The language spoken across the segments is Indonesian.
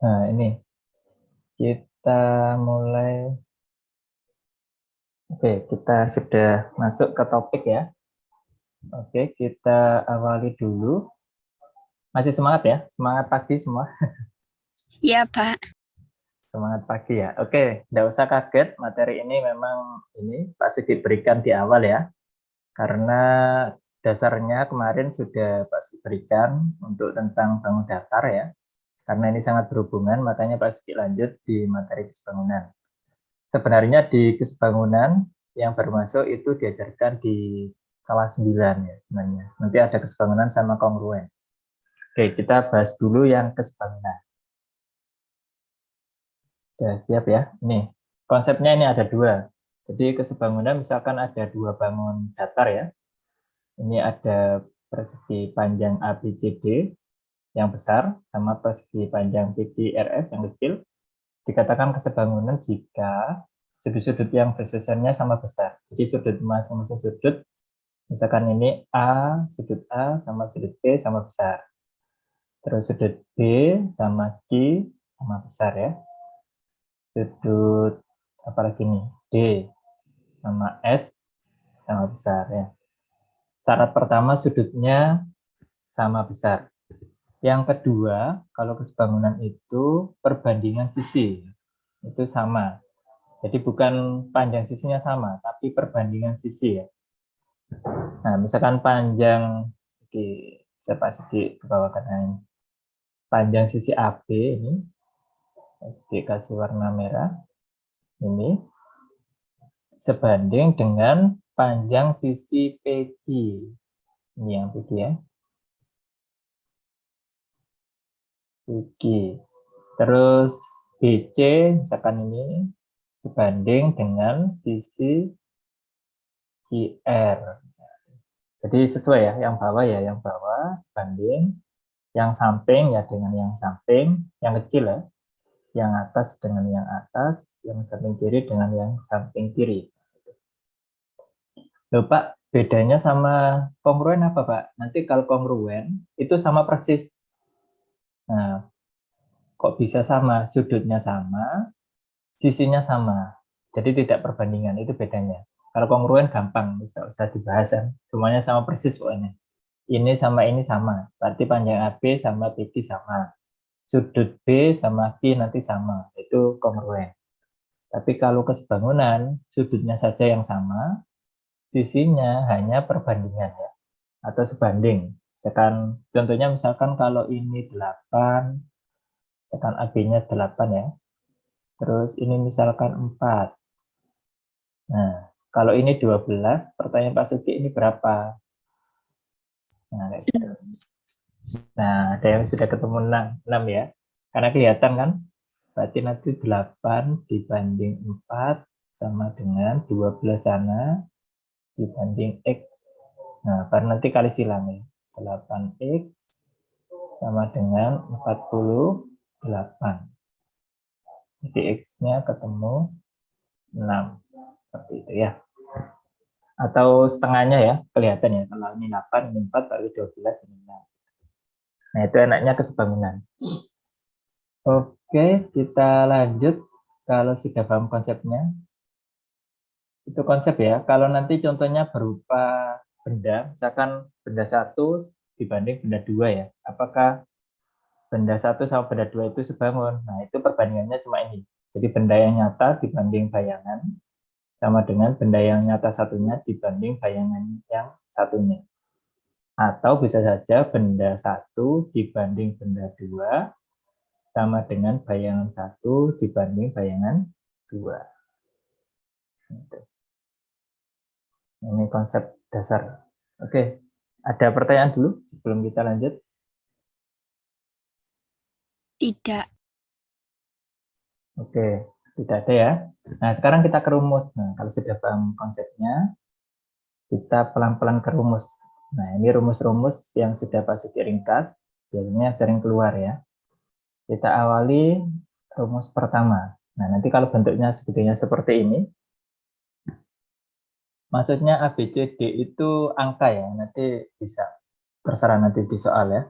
Nah, ini kita mulai. Oke, kita sudah masuk ke topik ya. Oke, kita awali dulu. Masih semangat ya? Semangat pagi semua? Iya, Pak. Semangat pagi ya. Oke, tidak usah kaget. Materi ini memang pasti diberikan di awal ya. Karena dasarnya kemarin sudah pasti berikan untuk tentang bangun datar ya. Karena ini sangat berhubungan, makanya Pak Suki lanjut di materi kesebangunan. Sebenarnya di kesebangunan yang baru masuk itu diajarkan di kelas 9 ya sebenarnya. Nanti ada kesebangunan sama kongruen. Oke, kita bahas dulu yang kesebangunan. Sudah siap ya? Nih, konsepnya ini ada dua. Jadi kesebangunan misalkan ada dua bangun datar ya. Ini ada persegi panjang ABCD yang besar sama persegi panjang PDRS yang kecil. Dikatakan kesebangunan jika sudut-sudut yang bersusunannya sama besar. Jadi sudut masing-masing sudut, misalkan ini sudut A sama sudut B sama besar. Terus sudut B sama Q sama besar ya. Sudut apalagi nih, D sama S sama besar ya. Syarat pertama sudutnya sama besar. Yang kedua, kalau kesebangunan itu perbandingan sisi itu sama. Jadi bukan panjang sisinya sama, tapi perbandingan sisi ya. Nah, misalkan panjang di saya segi ke bawah kanan. Panjang sisi AB ini dikasih warna merah ini sebanding dengan panjang sisi PQ. Ini yang PQ ya. PQ. Terus BC misalkan ini sebanding dengan sisi QR. Jadi sesuai ya, yang bawah sebanding, yang samping ya dengan yang samping, yang kecil ya, yang atas dengan yang atas, yang samping kiri dengan yang samping kiri. Loh Pak, bedanya sama kongruen apa Pak? Nanti kalau kongruen itu sama persis. Nah, kok bisa sama? Sudutnya sama, sisinya sama. Jadi tidak perbandingan, itu bedanya. Kalau kongruen gampang, bisa dibahas kan. Semuanya sama persis pokoknya. Ini sama, berarti panjang AB sama PD sama. Sudut B sama Q nanti sama, itu kongruen. Tapi kalau kesebangunan, sudutnya saja yang sama, sisinya hanya perbandingan ya, atau sebanding. Contohnya misalkan kalau ini 8, misalkan AB-nya 8 ya, terus ini misalkan 4. Nah, kalau ini 12, pertanyaan Pak Suki ini berapa? Nah, kayak gitu. Nah, ada yang sudah ketemu 6 ya. Karena kelihatan kan, berarti nanti 8 dibanding 4 sama dengan 12 sana dibanding X. Nah, baru nanti kali silang ya. 8X sama dengan 48. Jadi X-nya ketemu 6. Seperti itu ya. Atau setengahnya ya, kelihatan ya. Kalau ini 8, ini 4, berarti 12, ini 6. Nah, itu enaknya kesebangunan. Oke, kita lanjut. Kalau sudah paham konsepnya, itu konsep ya. Kalau nanti contohnya berupa benda, misalkan benda 1 dibanding benda 2 ya. Apakah benda 1 sama benda 2 itu sebangun? Nah, itu perbandingannya cuma ini. Jadi benda yang nyata dibanding bayangan, sama dengan benda yang nyata satunya dibanding bayangan yang satunya. Atau bisa saja benda 1 dibanding benda 2, sama dengan bayangan 1 dibanding bayangan 2. Ini konsep dasar. Oke, ada pertanyaan dulu sebelum kita lanjut? Tidak. Oke, tidak ada ya. Nah, sekarang kita ke rumus. Nah, kalau sudah paham konsepnya, kita pelan-pelan ke rumus. Nah, ini rumus-rumus yang sudah Pak Suki ringkas, biasanya sering keluar ya. Kita awali rumus pertama. Nah, nanti kalau bentuknya sebetulnya seperti ini, maksudnya A, B, C, D itu angka ya, nanti bisa terserah nanti di soal ya.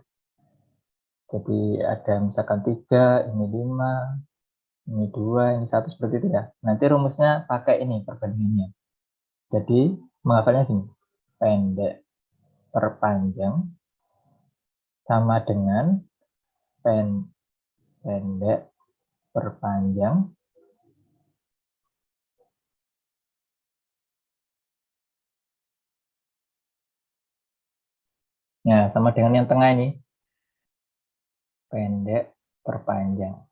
Jadi ada misalkan 3, ini 5, ini 2, ini 1, seperti itu ya. Nanti rumusnya pakai ini perbandingannya. Jadi menghafalnya gini, pendek per panjang sama dengan pendek per panjang ya, sama dengan yang tengah ini, pendek per panjang.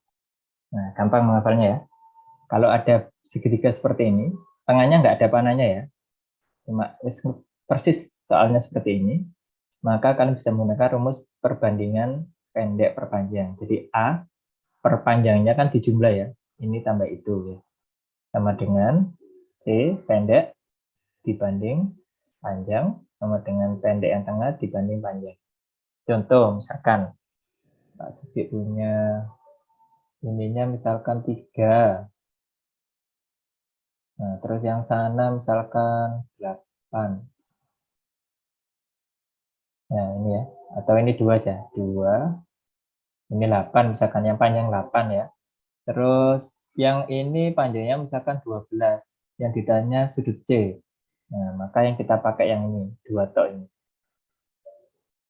Nah, gampang menghafalnya ya. Kalau ada segitiga seperti ini, tengahnya nggak ada panahnya ya, cuma persis soalnya seperti ini, maka kalian bisa menggunakan rumus perbandingan pendek per panjang. Jadi A per panjangnya kan dijumlah ya, ini tambah itu ya, sama dengan C pendek dibanding panjang sama dengan pendek yang tengah dibanding panjang. Contoh misalkan Pak Sugi punya ininya misalkan 3. Nah, terus yang sana misalkan 8. Nah, ini ya. Atau ini 2 aja. 2. Ini 8 misalkan yang panjang 8 ya. Terus yang ini panjangnya misalkan 12. Yang ditanya sudut C. Nah, maka yang kita pakai yang ini, 2 tok ini.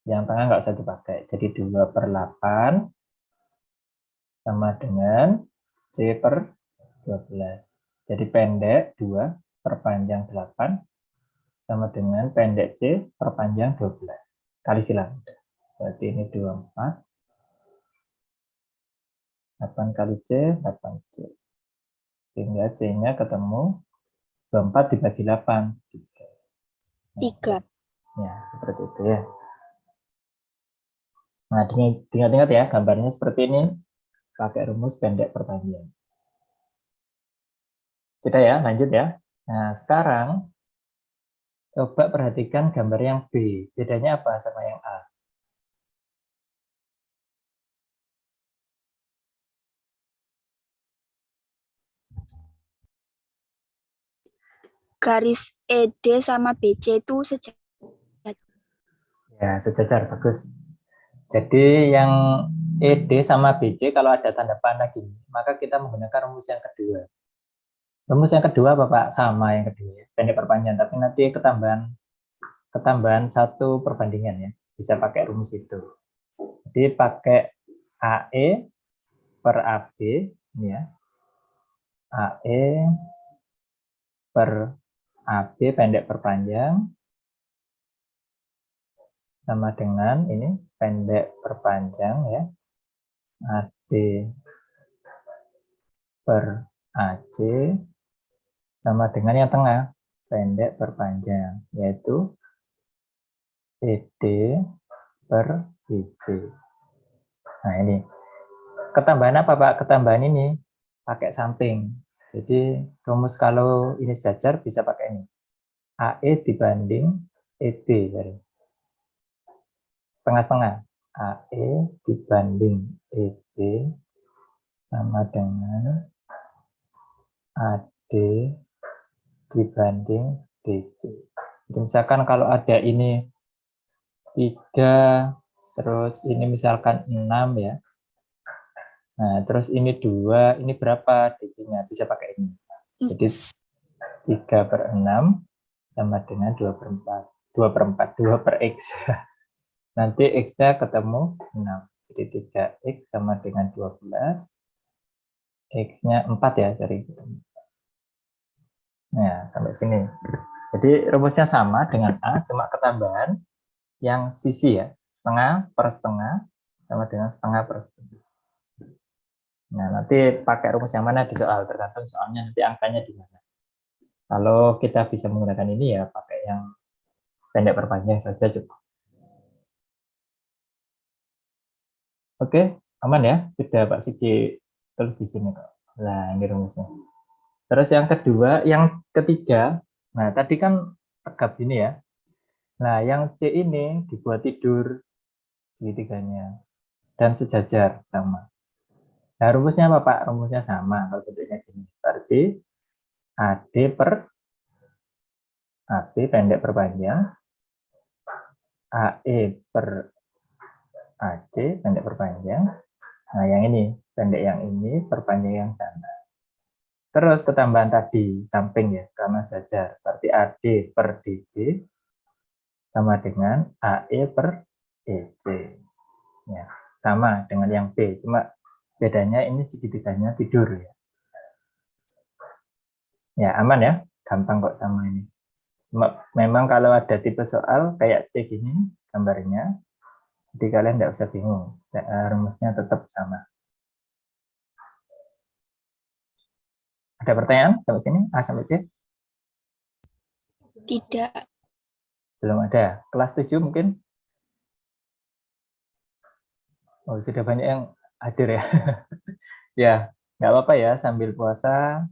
Yang tengah nggak usah dipakai. Jadi 2 per 8 sama dengan C per 12. Jadi pendek 2 per panjang 8 sama dengan pendek C per panjang 12. Kali silang. Berarti ini 24. 8 kali C, 8C. Sehingga C-nya ketemu 24 dibagi 8. 3. Ya, seperti itu ya. Nah, ingat-ingat ya, gambarnya seperti ini. Pakai rumus pendek per panjang. Sudah ya, lanjut ya. Nah, sekarang coba perhatikan gambar yang B. Bedanya apa sama yang A? Garis ED sama BC itu sejajar. Ya, sejajar, bagus. Jadi yang ED sama BC kalau ada tanda panah gini, maka kita menggunakan rumus yang kedua. Rumus yang kedua apa Pak? Sama yang kedua ya, pendek per panjang, tapi nanti ketambahan satu perbandingan ya. Bisa pakai rumus itu. Jadi pakai AE per AB ini ya. AE per AB pendek per panjang sama dengan ini pendek per panjang ya. AD per AC sama dengan yang tengah pendek per panjang yaitu ED per BC. Nah ini ketambahan apa Pak? Ketambahan ini pakai samping. Jadi rumus kalau ini sejajar bisa pakai ini. AE dibanding ED. Setengah-setengah. AE dibanding ED sama dengan AD dibanding DC. Jadi misalkan kalau ada ini 3, terus ini misalkan 6 ya. Nah, terus ini 2, ini berapa DC-nya? Bisa pakai ini. Jadi 3 per 6 sama dengan 2 per 4. 2 per 4, 2 per X. Nanti X-nya ketemu 6. Jadi 3X sama dengan 12. X-nya 4 ya, cari ketemu. Nah, sampai sini. Jadi rumusnya sama dengan A, cuma ketambahan yang sisi ya. Setengah per setengah sama dengan setengah per setengah. Nah, nanti pakai rumus yang mana di soal, tergantung soalnya nanti angkanya di mana. Kalau kita bisa menggunakan ini ya pakai yang pendek per panjang saja cukup. Oke, aman ya? Sudah Pak Sigi tulis di sini kok. Nah, ini rumusnya. Terus yang kedua, yang ketiga, nah tadi kan tegap ini ya. Nah, yang C ini dibuat tidur segitiganya dan sejajar sama. Nah, rumusnya apa Pak? Rumusnya sama kalau bentuknya gini. Berarti AD per AB pendek per panjang, AE per AC pendek perpanjang. Nah, yang ini pendek yang ini perpanjang yang sana. Terus ketambahan tadi samping ya karena sejajar. Berarti AD per DB sama dengan AE per EC. Ya, sama dengan yang B, cuma bedanya ini segitiganya tidur ya. Ya, aman ya, gampang kok sama ini. Memang kalau ada tipe soal kayak C gini gambarnya, jadi kalian nggak usah bingung, rumusnya tetap sama. Ada pertanyaan sampai sini? A sampai C? Tidak. Belum ada. Kelas 7 mungkin? Oh, sudah banyak yang hadir ya. Ya, nggak apa-apa ya, sambil puasa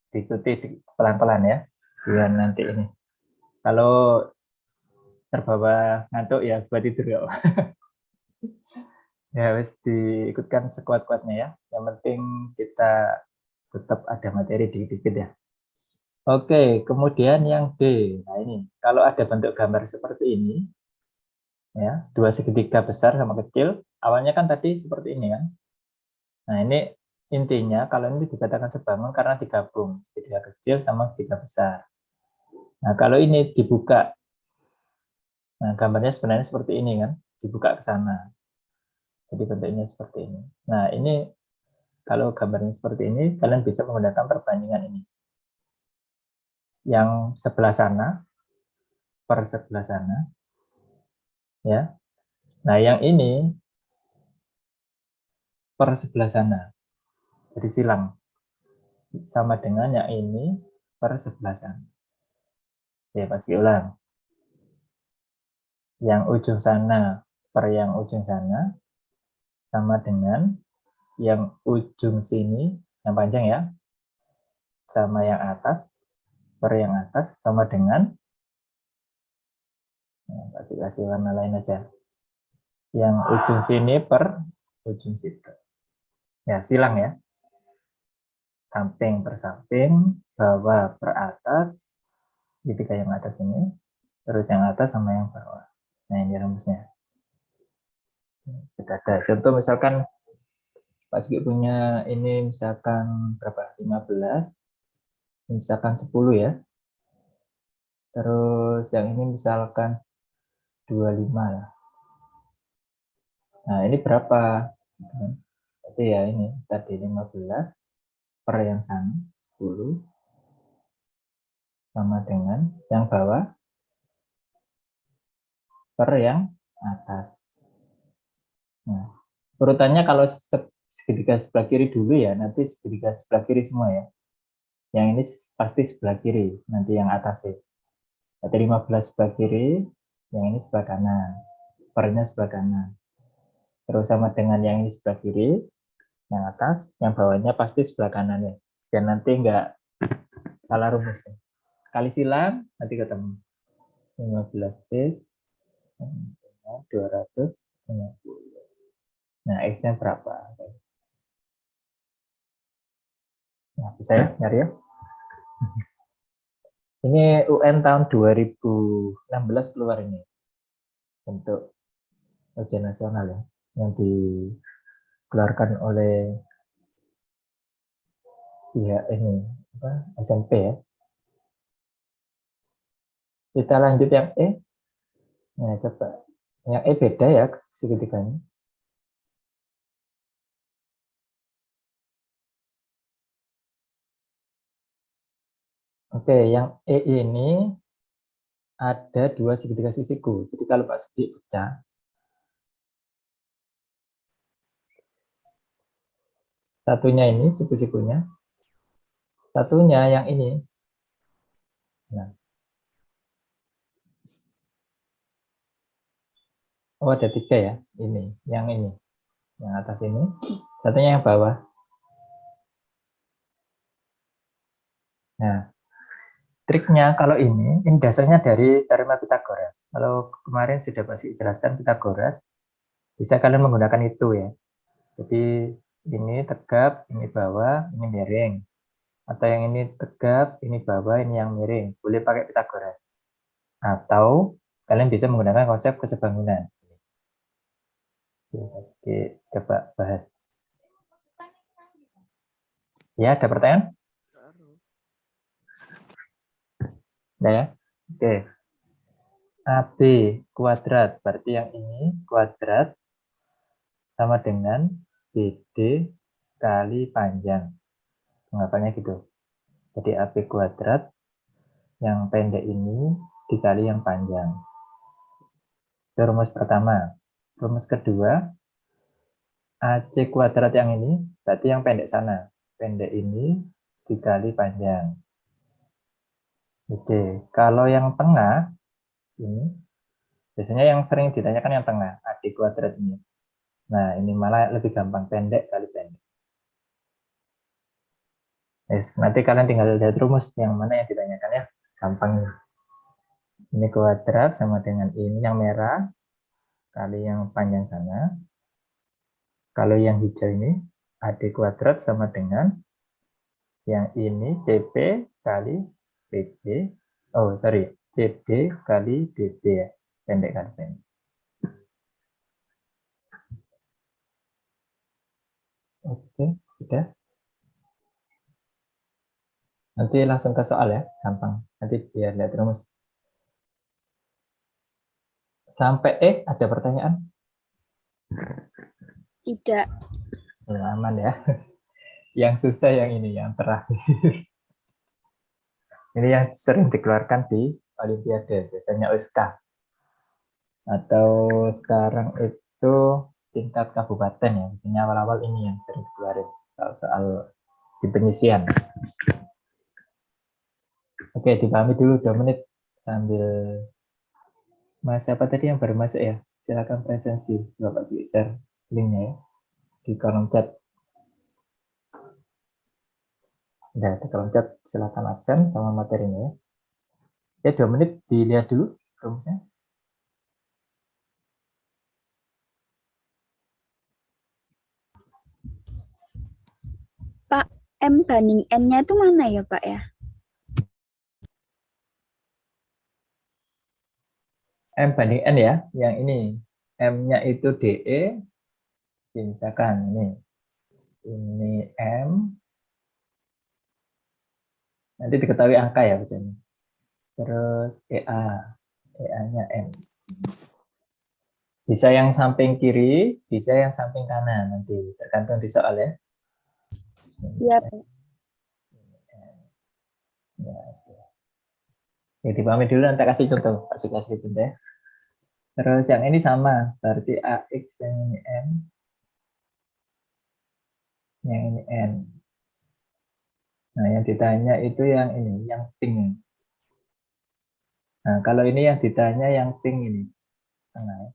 diikuti pelan-pelan ya. Biar nanti ini. Kalau terbawa ngantuk ya buat tidur ya. Ya wis diikutkan sekuat-kuatnya ya. Yang penting kita tetap ada materi dikit-dikit ya. Oke, kemudian yang D. Nah ini, kalau ada bentuk gambar seperti ini, ya, dua segitiga besar sama kecil, awalnya kan tadi seperti ini kan. Nah ini intinya kalau ini dikatakan sebangun karena digabung segitiga kecil sama segitiga besar. Nah kalau ini dibuka, nah gambarnya sebenarnya seperti ini kan, dibuka ke sana. Jadi bentuknya seperti ini. Nah ini kalau gambarnya seperti ini, kalian bisa menggunakan perbandingan ini. Yang sebelah sana per sebelah sana, ya. Nah yang ini per sebelah sana. Jadi silang sama dengan yang ini per sebelah sana. Ya pasti ulang. Yang ujung sana per yang ujung sana sama dengan yang ujung sini yang panjang ya sama yang atas per yang atas sama dengan kasih warna lain aja yang ujung sini per ujung situ ya silang ya samping per samping bawah per atas ketika yang atas ini terus yang atas sama yang bawah. Nah ini rumusnya sudah ada contoh misalkan Pak Sigi punya ini misalkan berapa 15 misalkan 10 ya. Terus yang ini misalkan 25 lah. Nah, ini berapa? Jadi ya ini tadi 15 per yang sana 10 sama dengan yang bawah per yang atas. Nah, urutannya kalau segitiga sebelah kiri dulu ya, nanti segitiga sebelah kiri semua ya. Yang ini pasti sebelah kiri, nanti yang atas ya. Berarti 15 sebelah kiri, yang ini sebelah kanan. Pernya sebelah kanan. Terus sama dengan yang ini sebelah kiri, yang atas, yang bawahnya pasti sebelah kanan ya. Dan nanti enggak salah rumusnya. Kali silang, nanti ketemu. 15B 250. Nah, X-nya berapa? Nah, bisa ya nyari ya. Ini UN tahun 2016 keluar ini. Untuk ujian nasional ya. Yang dikeluarkan oleh pihak ini, SMP ya. Kita lanjut yang E. Nah, coba. Yang E beda ya segitiganya. Oke, yang E ini ada dua segitiga sisiku. Jadi kalau Pak Sudi pecah, satunya ini siku-sikunya, satunya yang ini. Nah, oh ada tiga ya, ini, yang atas ini, satunya yang bawah. Nah, triknya kalau ini dasarnya dari teorema Pitagoras. Kalau kemarin sudah pasti jelaskan Pitagoras, bisa kalian menggunakan itu ya. Jadi ini tegap, ini bawah, ini miring. Atau yang ini tegap, ini bawah, ini yang miring. Boleh pakai Pitagoras. Atau kalian bisa menggunakan konsep kesebangunan. Oke, coba bahas. Ya, ada pertanyaan? Ada ya? Oke. AB kuadrat, berarti yang ini kuadrat sama dengan BD kali panjang. Anggapannya gitu. Jadi AB kuadrat yang pendek ini dikali yang panjang. Itu rumus pertama. Rumus kedua, AC kuadrat yang ini berarti yang pendek sana. Pendek ini dikali panjang. Oke, kalau yang tengah ini biasanya yang sering ditanyakan yang tengah, AC kuadrat ini. Nah, ini malah lebih gampang, pendek kali pendek. Yes, nanti kalian tinggal lihat rumus yang mana yang ditanyakan ya. Gampang ini. Ini kuadrat sama dengan ini yang merah kali yang panjang sana. Kalau yang hijau ini AD kuadrat sama dengan yang ini CP kali PB. Oh, sorry. CB kali DB ya. Pendek kali pendek. Oke, sudah. Nanti langsung ke soal ya. Gampang. Nanti biar lihat rumus. Sampai ada pertanyaan? Tidak. Aman ya. Yang susah yang ini, yang terakhir. Ini yang sering dikeluarkan di Olimpiade, biasanya OSK. Atau sekarang itu tingkat kabupaten ya, biasanya awal-awal ini yang sering dikeluarin soal-soal di penyisian. Oke, dipahami dulu 2 menit sambil Mas siapa tadi yang baru masuk ya? Silakan presensi, Bapak share linknya ya di kolom chat. Udah di kolom chat, silakan absen sama materinya ya. Ya 2 menit dilihat dulu rumusnya. Pak, M banding N-nya itu mana ya, Pak ya? M banding N ya, yang ini. M-nya itu DE, misalkan ini M, nanti diketahui angka ya misalnya. Terus EA-nya N. Bisa yang samping kiri, bisa yang samping kanan nanti, tergantung di soal ya. Iya, Pak. Ya, ya, dipahami dulu, nanti kasih contoh, kasih contoh ya. Terus yang ini sama, berarti AX yang ini M, yang ini N. Nah, yang ditanya itu yang ini, yang pink. Nah, kalau ini yang ditanya yang pink ini, tengah.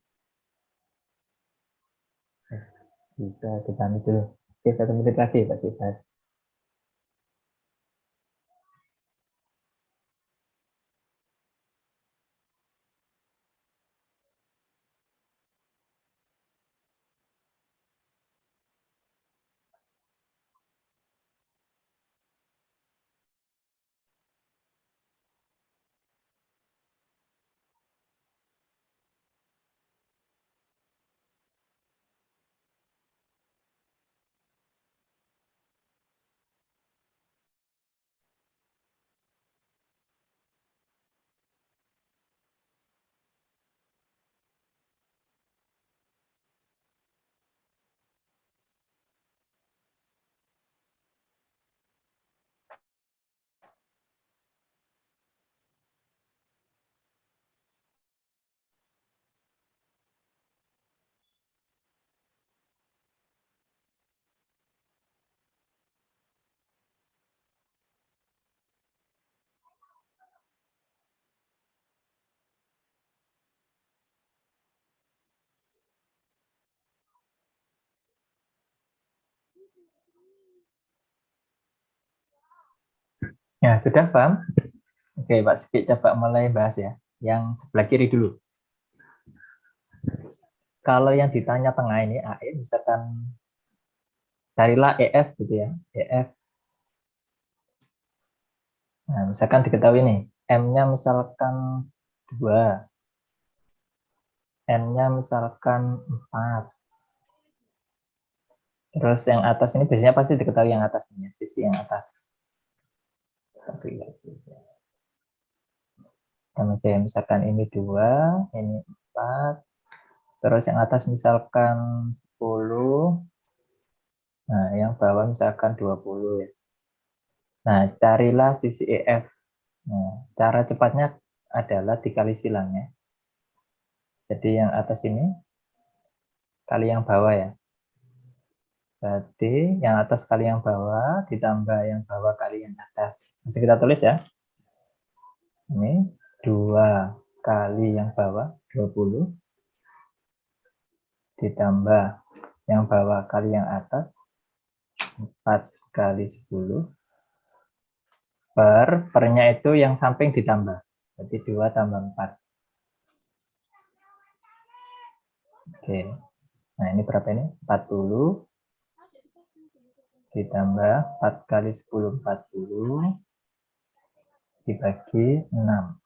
Bisa dipahami dulu. Oke, 1 menit lagi Pak Sibas. Ya, sudah paham? Oke, Pak Siki coba mulai bahas ya. Yang sebelah kiri dulu. Kalau yang ditanya tengah ini AE, misalkan carilah EF gitu ya. EF. Nah, misalkan diketahui nih, M-nya misalkan 2, N-nya misalkan 4. Terus yang atas ini biasanya pasti diketahui yang atas ini, sisi yang atas. Sama saya misalkan ini 2, ini 4. Terus yang atas misalkan 10. Nah, yang bawah misalkan 20 ya. Nah, carilah sisi EF. Nah, cara cepatnya adalah dikali silangnya. Jadi yang atas ini kali yang bawah ya. Berarti yang atas kali yang bawah ditambah yang bawah kali yang atas. Bisa kita tulis ya. Ini 2 kali yang bawah 20 ditambah yang bawah kali yang atas 4 kali 10 pernya itu yang samping ditambah. Berarti 2 tambah 4. Oke. Nah, ini berapa ini? 40 ditambah 4 kali 10, 40 dibagi 6.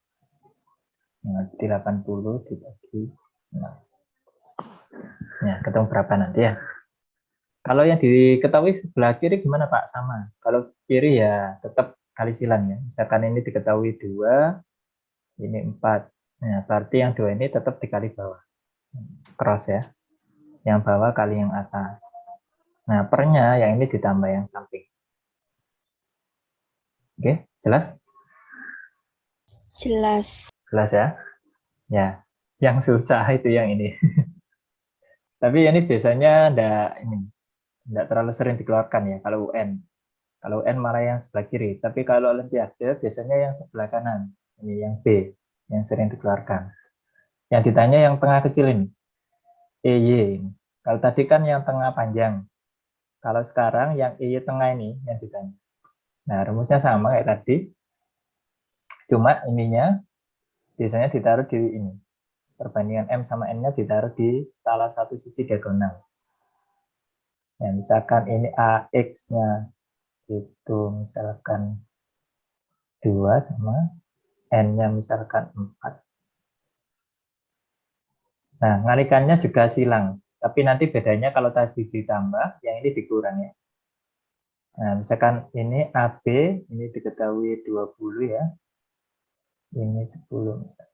Nanti 80 dibagi 6. Ya, ketemu berapa nanti ya? Kalau yang diketahui sebelah kiri gimana Pak? Sama. Kalau kiri ya tetap kali silang ya. Misalkan ini diketahui 2, ini 4. Nah, berarti yang 2 ini tetap dikali bawah. Cross ya. Yang bawah kali yang atas. Nah, pernya yang ini ditambah yang samping. Oke, jelas? Jelas. Jelas ya? Ya, yang susah itu yang ini. Tapi ini biasanya enggak terlalu sering dikeluarkan ya kalau UN. Kalau UN malah yang sebelah kiri. Tapi kalau Olimpiade biasanya yang sebelah kanan. Ini yang B, yang sering dikeluarkan. Yang ditanya yang tengah kecil ini, EY. Kalau tadi kan yang tengah panjang. Kalau sekarang yang EY tengah ini yang ditanya. Nah, rumusnya sama kayak tadi. Cuma ininya biasanya ditaruh di ini. Perbandingan M sama N-nya ditaruh di salah satu sisi diagonal. Ya, misalkan ini AX-nya itu misalkan 2 sama N-nya misalkan 4. Nah, ngalikannya juga silang. Tapi nanti bedanya kalau tadi ditambah, yang ini dikurang ya. Nah, misalkan ini AB, ini diketahui 20 ya. Ini 10 misalkan.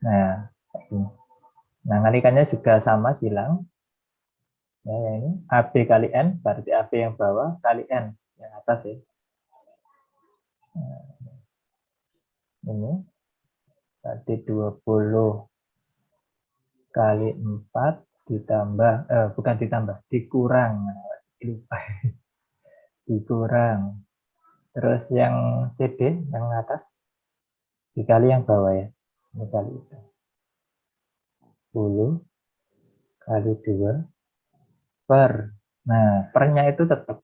Nah, ini. Nah, ngalikannya juga sama silang. Ya, yang ini AB kali N, berarti AB yang bawah kali N yang atas ya. Nah, ini berarti 20 kali 4 ditambah, bukan ditambah, dikurang. Nah, lupa. Dikurang. Terus yang CD, yang atas, dikali yang bawah ya. Ini kali itu. 10 kali 2 per. Nah, pernya itu tetap.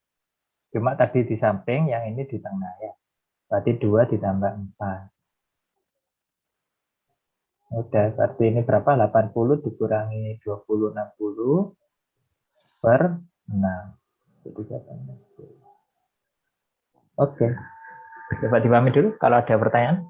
Cuma tadi di samping, yang ini di tengah ya. Berarti 2 ditambah 4. Udah, berarti ini berapa? 80 dikurangi 20, 60 per 6. Jadi jawabannya 10. Oke, coba dipahami dulu kalau ada pertanyaan.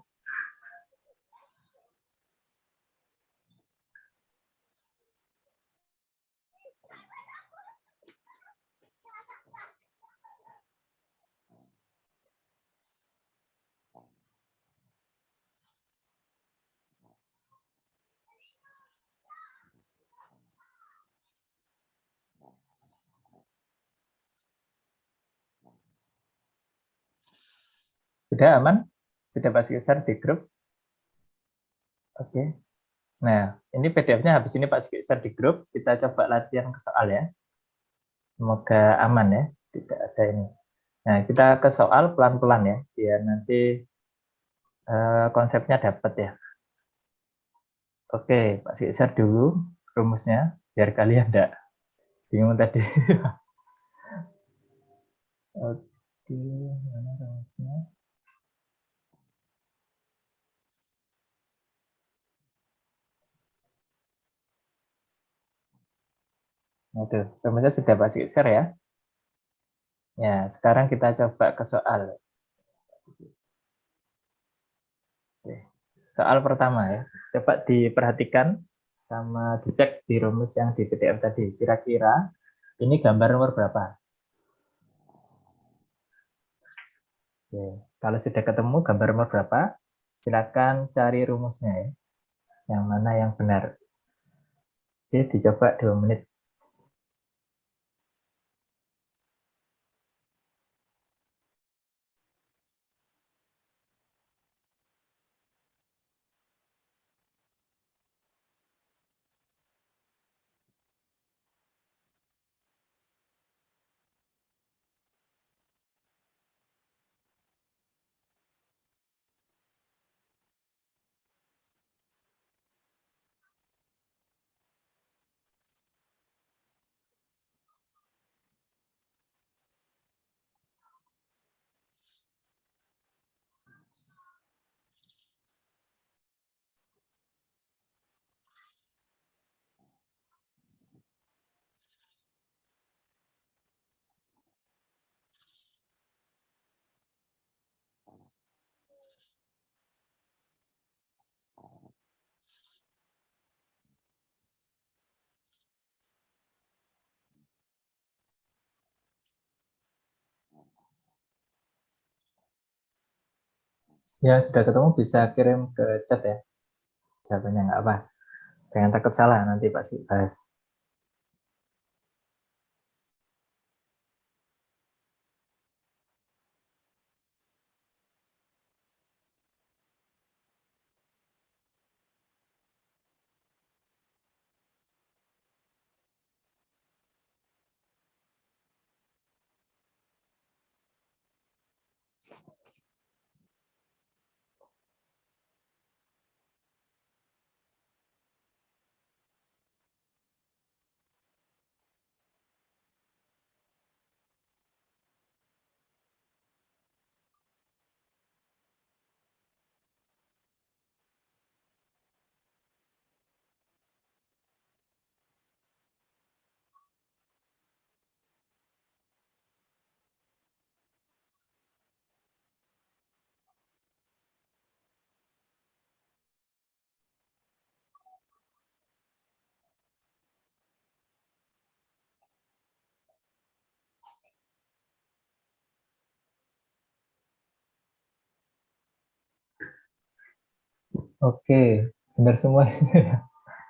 Sudah aman? Sudah pasti share di grup? Oke. Nah, ini PDF-nya habis ini Pak share di grup. Kita coba latihan ke soal ya. Semoga aman ya. Tidak ada ini. Nah, kita ke soal pelan-pelan ya. Biar nanti konsepnya dapat ya. Oke, Pak share dulu rumusnya. Biar kalian tidak bingung tadi. Oke, mana rumusnya? Nah, itu rumusnya sudah Pak share ya. Ya, sekarang kita coba ke soal. Oke. Soal pertama ya. Coba diperhatikan sama dicek di rumus yang di PDF tadi. Kira-kira Ini gambar nomor berapa? Oke. Kalau sudah ketemu gambar nomor berapa, silakan cari rumusnya ya. Yang mana yang benar. Oke, dicoba 2 menit. Ya, sudah ketemu bisa kirim ke chat ya. Jawabannya nggak apa. Jangan takut salah, nanti pasti bahas. Oke, benar semua.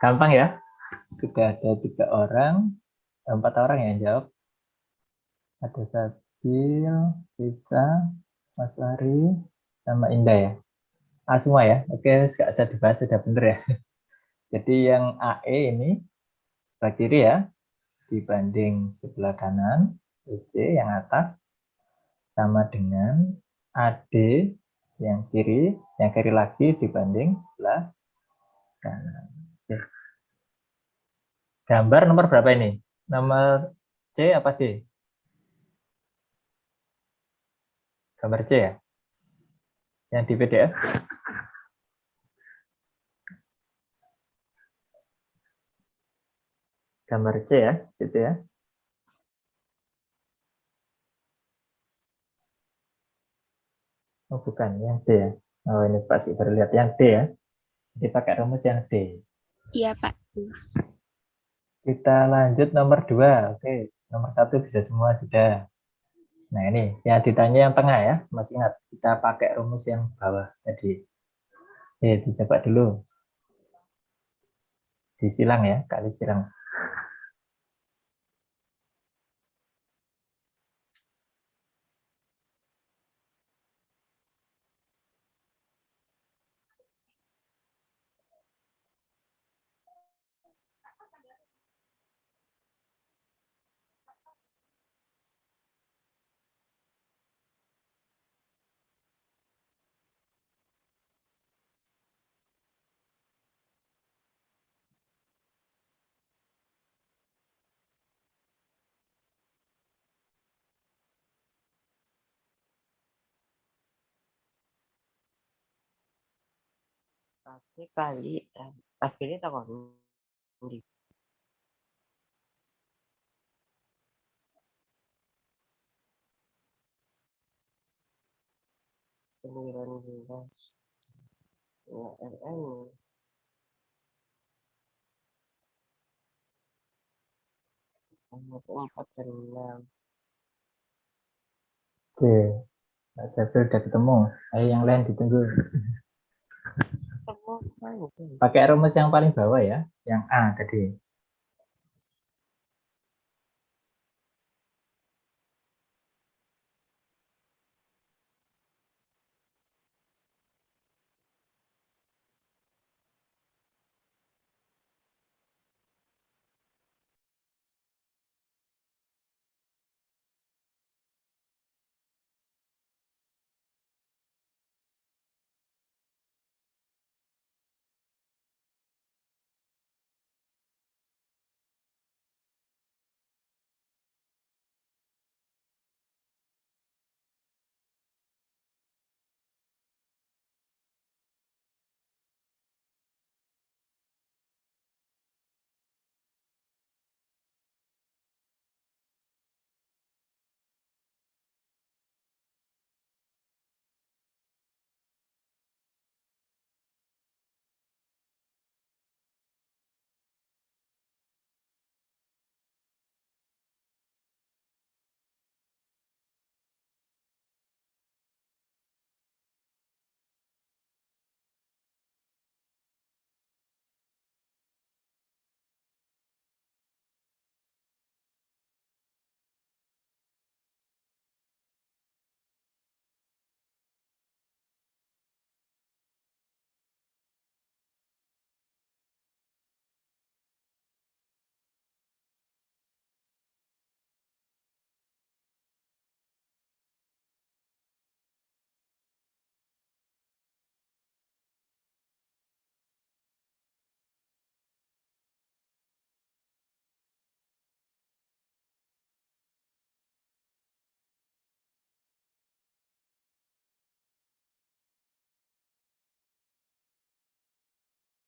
Gampang ya. Sudah ada 3 orang, 4 orang yang jawab. Ada Sabil, Lisa, Mas Ari, sama Indah ya. A semua ya. Oke, nggak usah dibahas, sudah benar ya. Jadi yang AE ini sebelah kiri ya, dibanding sebelah kanan, EC yang atas, sama dengan AD yang kiri lagi dibanding sebelah kanan. Oke. Gambar nomor berapa ini? Nomor C apa D? Gambar C ya? Yang di PDF? Gambar C ya, situ ya. Oh bukan, yang D ya. Oh ini pasti baru lihat yang D ya. Jadi pakai rumus yang D. Iya, Pak. Kita lanjut nomor 2. Oke, nomor 1 bisa semua sudah. Nah ini, yang ditanya yang tengah ya. Masih ingat, kita pakai rumus yang bawah tadi. Dicoba dulu. Disilang ya, kali silang. Pasti kali akhirnya takon di 19 ya RN N itu 4 dan 6. Oke, Mbak Sepil udah ketemu. Ayo yang lain ditunggu. Ketemu kan? Pakai rumus yang paling bawah ya, yang A tadi.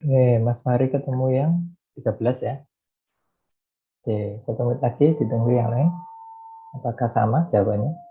Oke, Mas Fahri ketemu yang 13 ya. Oke, 1 menit lagi ditunggu yang lain. Apakah sama jawabannya?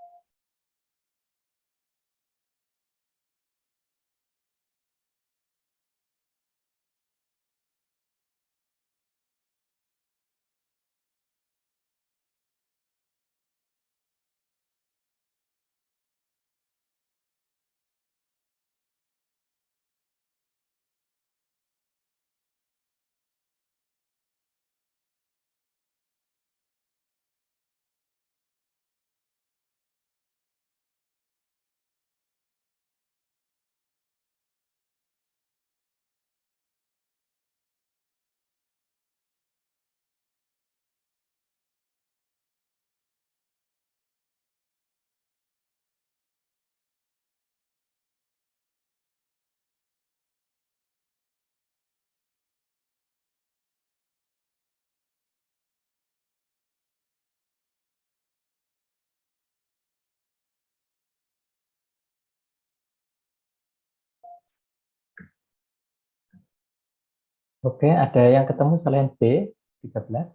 Oke, ada yang ketemu selain B, 13?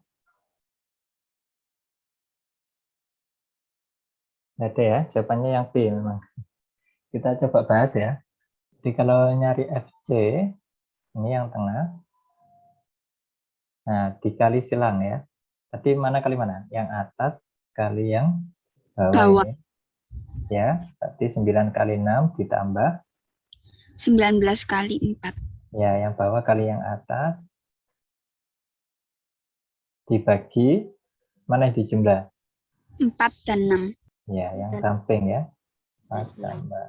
Nggak ada ya, jawabannya yang B memang. Kita coba bahas ya. Jadi kalau nyari FC, ini yang tengah. Nah, dikali silang ya. Tadi mana kali mana? Yang atas kali yang bawah Bawah. ini. Ya, berarti 9 kali 6 ditambah. 19 kali 4. Ya, yang bawah kali yang atas. Dibagi, mana yang dijumlah? 4 dan 6. Ya, yang samping ya. 4 tambah.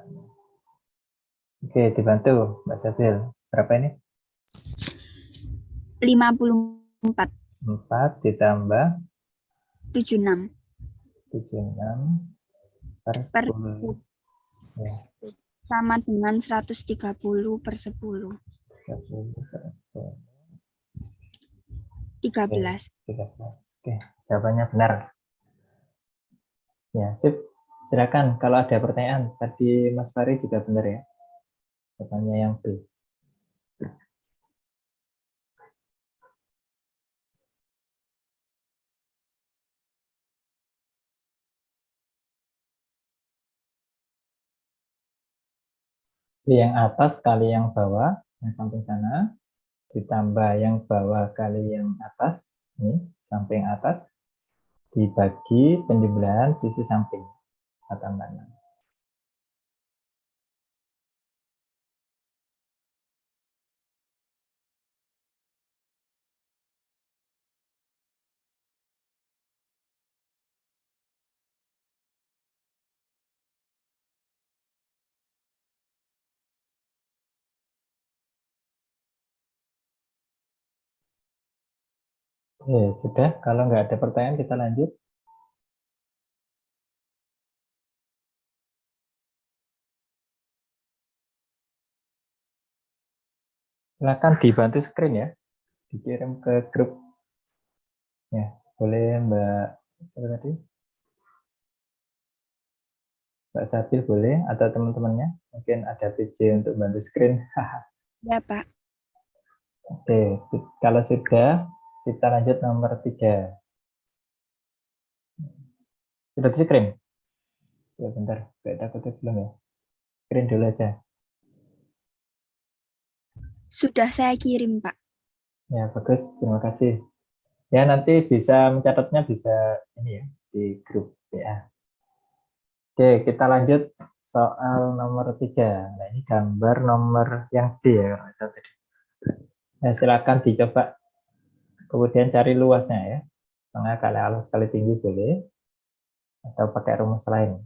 Oke, dibantu Mbak Sabil. Berapa ini? 54. 4 ditambah 76. 76 per Per 10. Ya, sama dengan 130 per 10. 30 per 10. 13. 13. Oke, jawabannya benar. Ya, sip. Silakan kalau ada pertanyaan. Tadi Mas Fari juga benar ya. Jawabannya yang B. Jadi yang atas kali yang bawah, yang samping sana, ditambah yang bawah kali yang atas, ini samping atas, dibagi penjumlahan sisi samping batang kanan. Oke, sudah. Kalau nggak ada pertanyaan, kita lanjut. Silakan dibantu screen ya, dikirim ke grup. Ya, boleh Mbak, siapa tadi? Mbak Sabil boleh, atau teman-temannya. Mungkin ada PJ untuk bantu screen. Ya, Pak. Oke, kalau sudah, kita lanjut nomor 3. Sudah di screen? Ya, bentar. Kayak takutnya belum ya. Screen dulu aja. Sudah saya kirim, Pak. Ya, bagus. Terima kasih. Ya, nanti bisa mencatatnya bisa ini ya, di grup WA. Oke, kita lanjut soal nomor 3. Nah, ini gambar nomor yang D ya, kalau nggak salah tadi. Nah, silakan dicoba. Kemudian cari luasnya ya. Tengah kali alas kali tinggi boleh. Atau pakai rumus lain.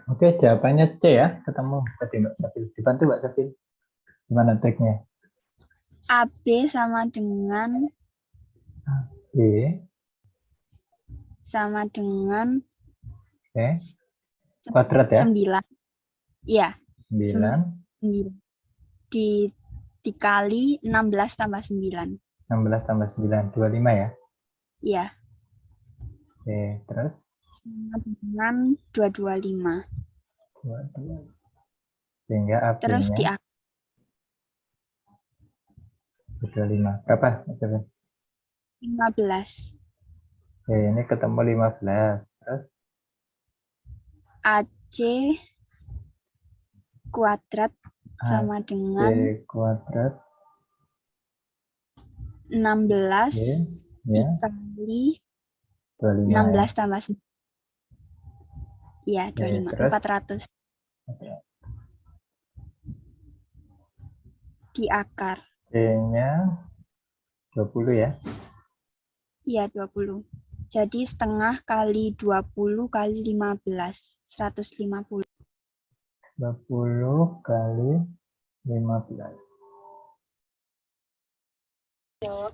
Oke, jawabannya C ya, ketemu tadi Mbak Safil. Dibantu Mbak Safil. Gimana triknya? AB sama dengan B, oke, kuadrat ya, 9. Iya, 9, 9. Dikali 16 tambah 9. 16 tambah 9, 25 ya. Iya, Oke, terus sama dengan 225. 22. Sehingga Terus AB-nya 25. Berapa Mbak Safil? 15. Oke, ini ketemu 15. Terus AC kuadrat sama AC dengan kuadrat, 16 oke, ya, dikali 25 ya. 16 tambah 9. Iya, Oke, 25. terus 400 oke, di akar. C-nya 20 ya. Iya, 20. Jadi setengah kali 20 kali 15. 150. 20 kali 15.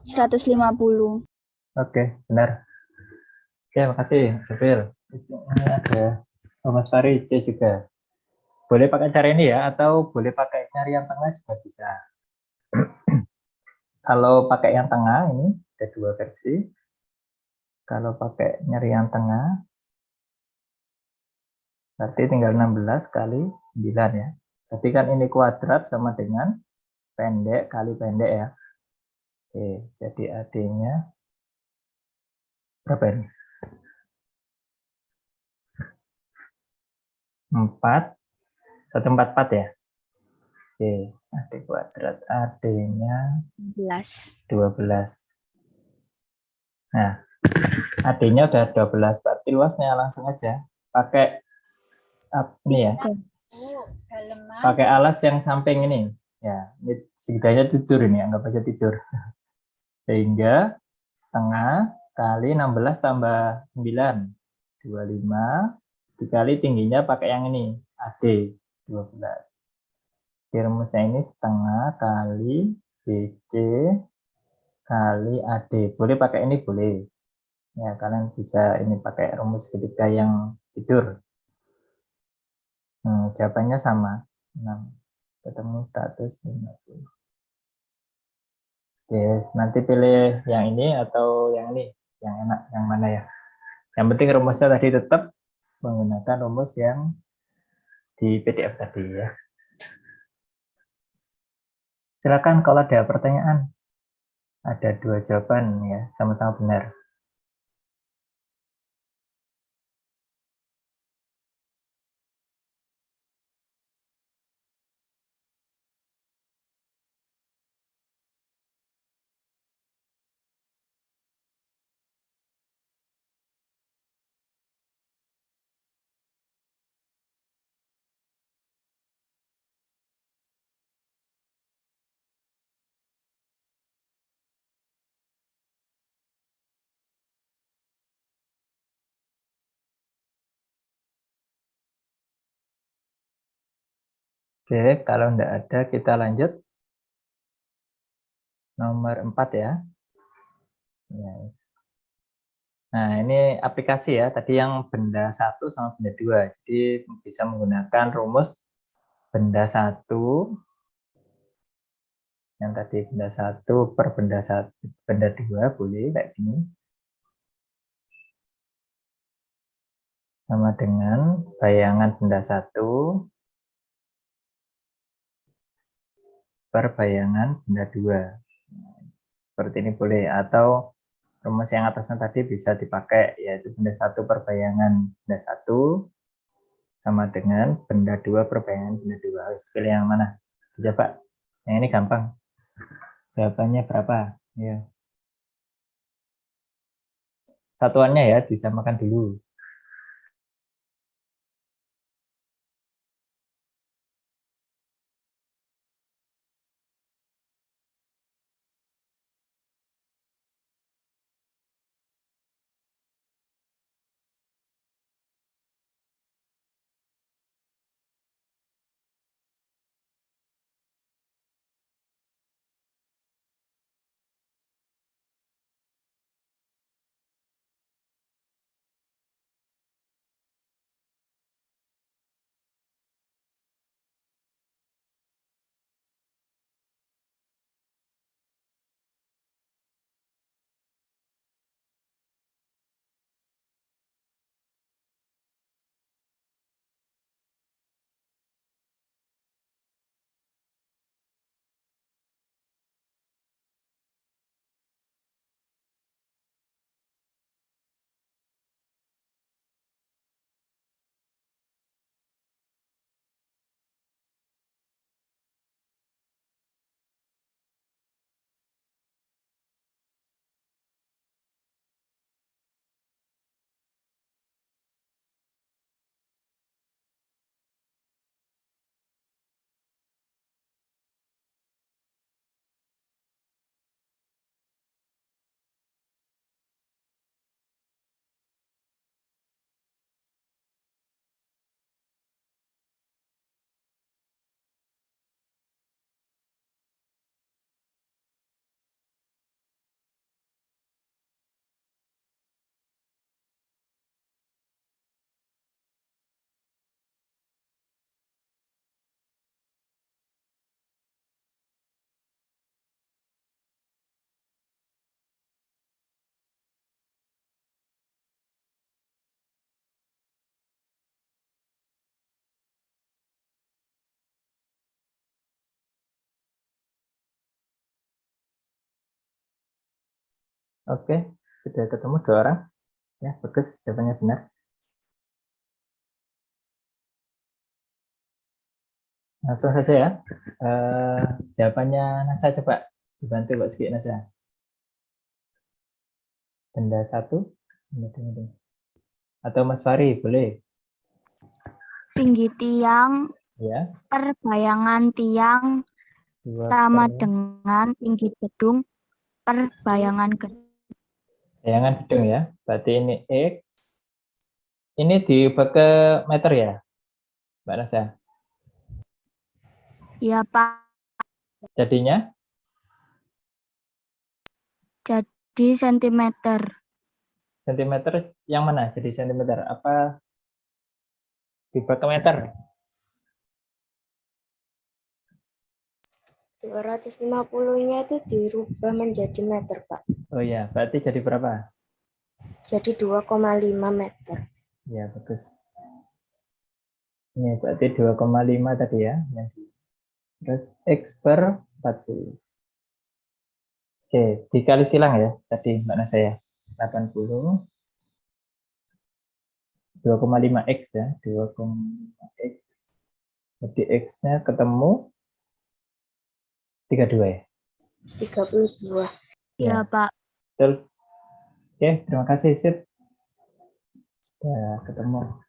150. Oke, benar. Oke, makasih, Safil. Ini ada Mas Fari, C juga. Boleh pakai cara ini ya, atau boleh pakai nyari yang tengah juga bisa. Kalau pakai yang tengah, ini ada dua versi. Kalau pakai nyari yang tengah, berarti tinggal 16 kali 9 ya. Berarti kan ini kuadrat sama dengan pendek kali pendek ya. Oke, jadi AD-nya berapa ini? 4, 144 ya. Oke, AD kuadrat, AD-nya 11. 12. Nah, AD-nya udah 12, berarti luasnya langsung aja. Pakai ini ya, pakai alas yang samping ini. Ya, ini segitanya tidur ini, anggap aja tidur. Sehingga setengah kali 16 tambah 9, 25, dikali tingginya pakai yang ini, AD, 12. Di rumusnya ini setengah kali BC kali AD. Boleh pakai ini, boleh. Ya, kalian bisa ini pakai rumus ketiga yang tidur. Jawabannya sama. 6. Ketemu 150. Yes, nanti pilih yang ini atau yang ini. Yang enak, yang mana ya. Yang penting rumusnya tadi tetap menggunakan rumus yang di PDF tadi ya. Silakan kalau ada pertanyaan. Ada dua jawaban ya, sama-sama benar. Oke, kalau tidak ada kita lanjut. Nomor 4 ya. Yes. Nah, ini aplikasi ya. Tadi yang benda satu sama benda dua. Jadi bisa menggunakan rumus benda satu. Yang tadi benda satu per benda satu, benda dua boleh kayak gini. Sama dengan bayangan benda satu per bayangan benda dua. Seperti ini boleh. Atau rumus yang atasnya tadi bisa dipakai, yaitu benda satu per bayangan benda satu sama dengan benda dua per bayangan benda dua. Harus pilih yang mana? Coba. Yang ini gampang. Jawabannya berapa? Ya. Satuannya ya, disamakan dulu. Oke, sudah ketemu 2 orang. Ya, bagus, jawabannya benar. Langsung saja ya. Jawabannya Nasa coba dibantu Pak Sigi Nasa. Benda 1, atau Mas Fari, boleh. Tinggi tiang Ya, per bayangan tiang 2 sama per dengan tinggi gedung per bayangan gedung. bayangan gedung ya. Berarti ini X. Ini diubah ke meter ya, Mbak Nasa. Ya, Pak. Jadinya Jadi sentimeter. sentimeter yang mana? Jadi sentimeter apa diubah ke meter? 250-nya itu dirubah menjadi meter, Pak. Oh ya, berarti jadi berapa? Jadi 2,5 meter. Ya, bagus. Ini berarti 2,5 tadi ya. Terus X per 40. Oke, dikali silang ya tadi Mbak Nasa ya. 80, 2,5 X ya. 2,5 X. Jadi X-nya ketemu 32 ya. 32. Ya, Pak. Betul. Oke, terima kasih Sip. Sudah ketemu.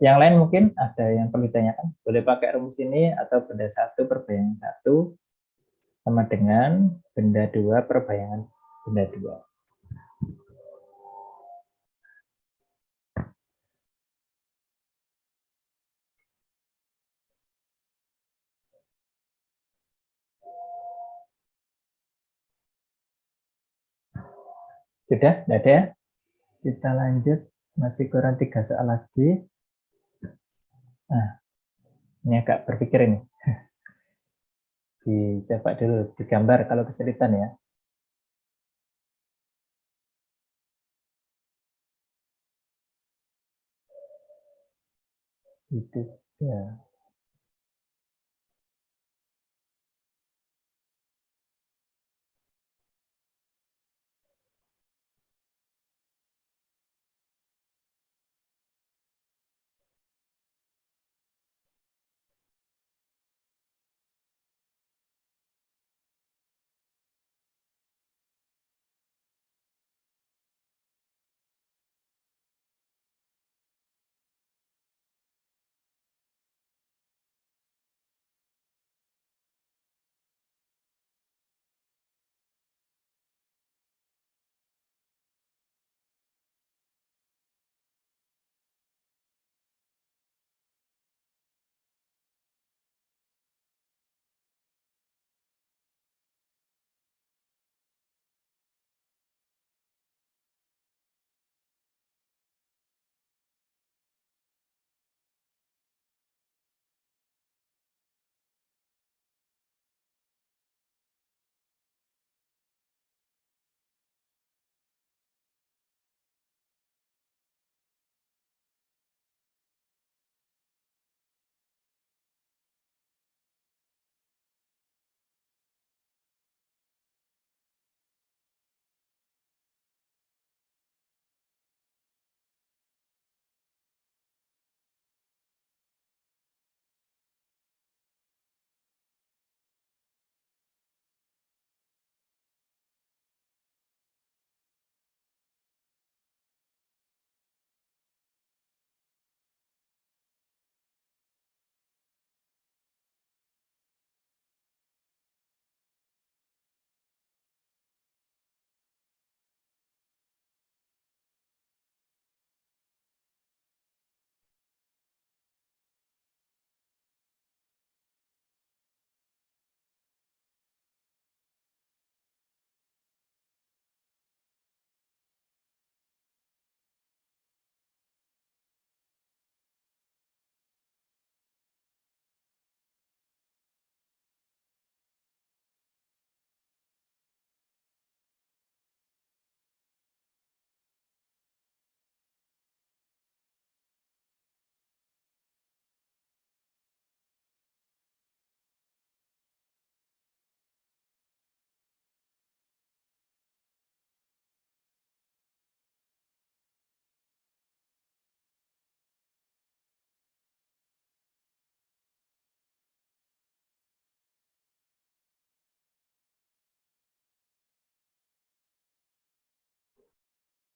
Yang lain mungkin ada yang perlu ditanyakan. Boleh pakai rumus ini atau benda 1 per bayangan 1 sama dengan benda 2 per bayangan benda 2. Sudah? Tidak ada ya? Kita lanjut. Masih kurang 3 soal lagi. Nah, ini agak berpikir ini. Dicoba dulu digambar kalau kesulitan ya. Itu ya.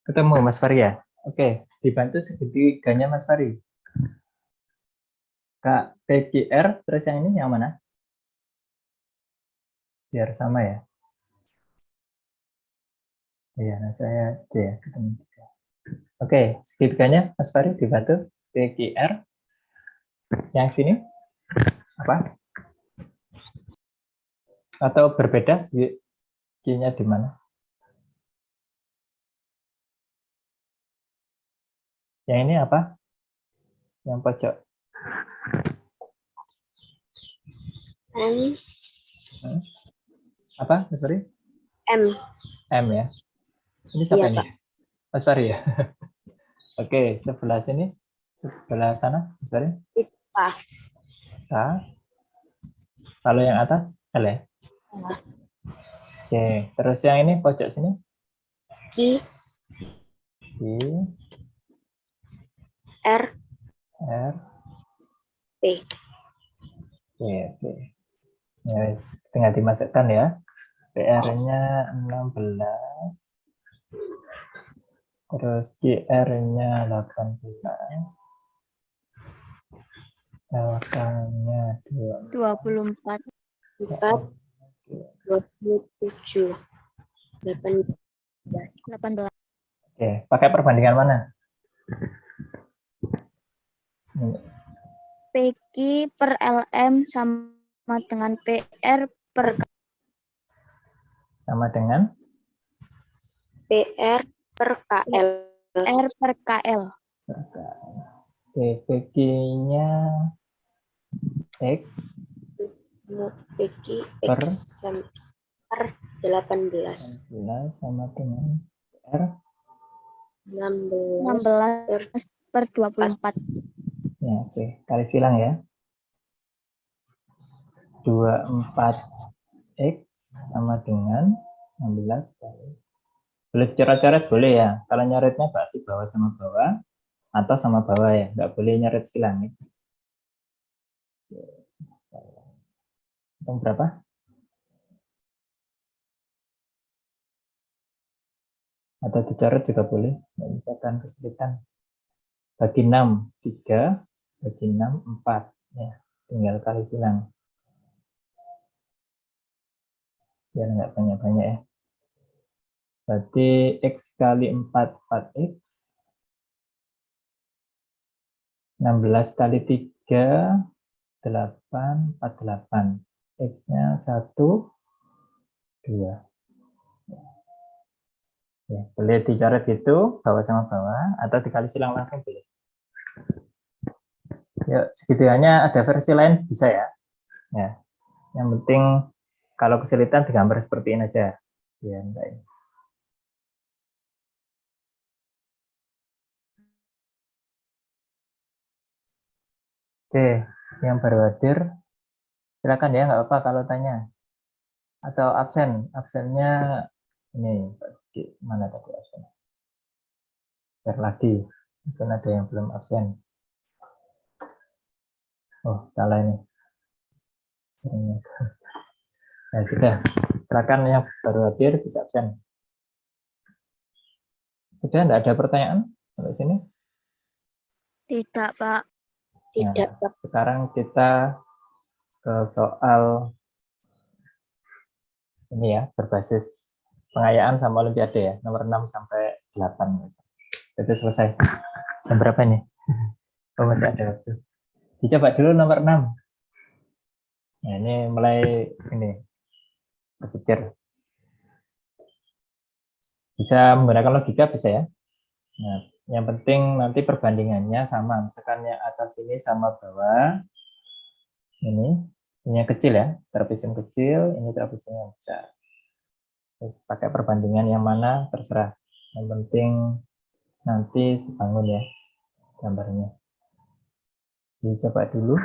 Ketemu Mas Fari ya? Oke, dibantu segitiganya Mas Fari. Kak PQR, terus yang ini yang mana? Biar sama ya. Iya, nah saya C ya, ketemu juga. Oke, segitiganya Mas Fari dibantu PQR. Yang sini apa? Atau berbeda segitiganya di mana? Yang ini apa? Yang pojok. M, Apa, Mas Fari? M. M ya. Ini siapa Iya, ini? Pak. Mas Fari ya? Oke, sebelah sini. Sebelah sana, Mas Fari. Kita. K. Kalau yang atas, L ya? Nah, Oke, terus yang ini pojok sini? Q, I, R, R, P. Oke, oke. Ya, tinggal dimasukkan ya. PR-nya 16. Terus QR-nya 18. L-nya 24. 4, 27, 18. 18. Oke, pakai perbandingan mana? Ini. PQ per LM sama dengan PR per Sama dengan PR per KL. R per KL. Oke, PQ-nya X PQ per X per 18. 16 sama dengan R. 16 per 16 per 24. Ya, oke. Kali silang ya. 24X sama dengan 16 kali. Boleh dicoret-coret boleh ya. Kalau nyoretnya berarti bawah sama bawah atau sama bawah ya. Nggak boleh nyoret silang ya. Hitung berapa? Atau dicoret juga boleh. Nggak misalkan kesulitan. Bagi 6, 3. Bagi 6, 4. Ya, tinggal kali silang. Biar nggak banyak-banyak ya. Berarti X kali 4, 4X. 16 kali 3, 8, 48. X-nya 1, 2. Ya, boleh dicoret gitu, bawah sama bawah, atau dikali silang langsung boleh. Ya, segitunya ada versi lain bisa ya. Ya, yang penting kalau kesulitan digambar seperti ini aja. Ya, enggak ini. Oke, yang baru hadir, silakan ya, nggak apa-apa kalau tanya. Atau absen, absennya ini, mana tadi absen? Share lagi, mungkin ada yang belum absen. Oh, salah ini. Ya sudah, silakan yang baru hadir bisa absen. Sudah, tidak ada pertanyaan sampai sini? Tidak, Pak. Tidak, Nah, Pak. sekarang kita ke soal ini ya, berbasis pengayaan sama olimpiade ya, nomor 6 sampai 8. Itu selesai. Jam berapa nih? Oh, masih ada waktu. Dicoba dulu nomor 6. Nah, ini mulai ini berpikir. Bisa menggunakan logika bisa ya. Nah, yang penting nanti perbandingannya sama. Misalkan yang atas ini sama bawah. Ini yang kecil ya, trapesium kecil, ini trapesium yang besar. Terus pakai perbandingan yang mana terserah. Yang penting nanti sebangun ya gambarnya. Dicoba dulu.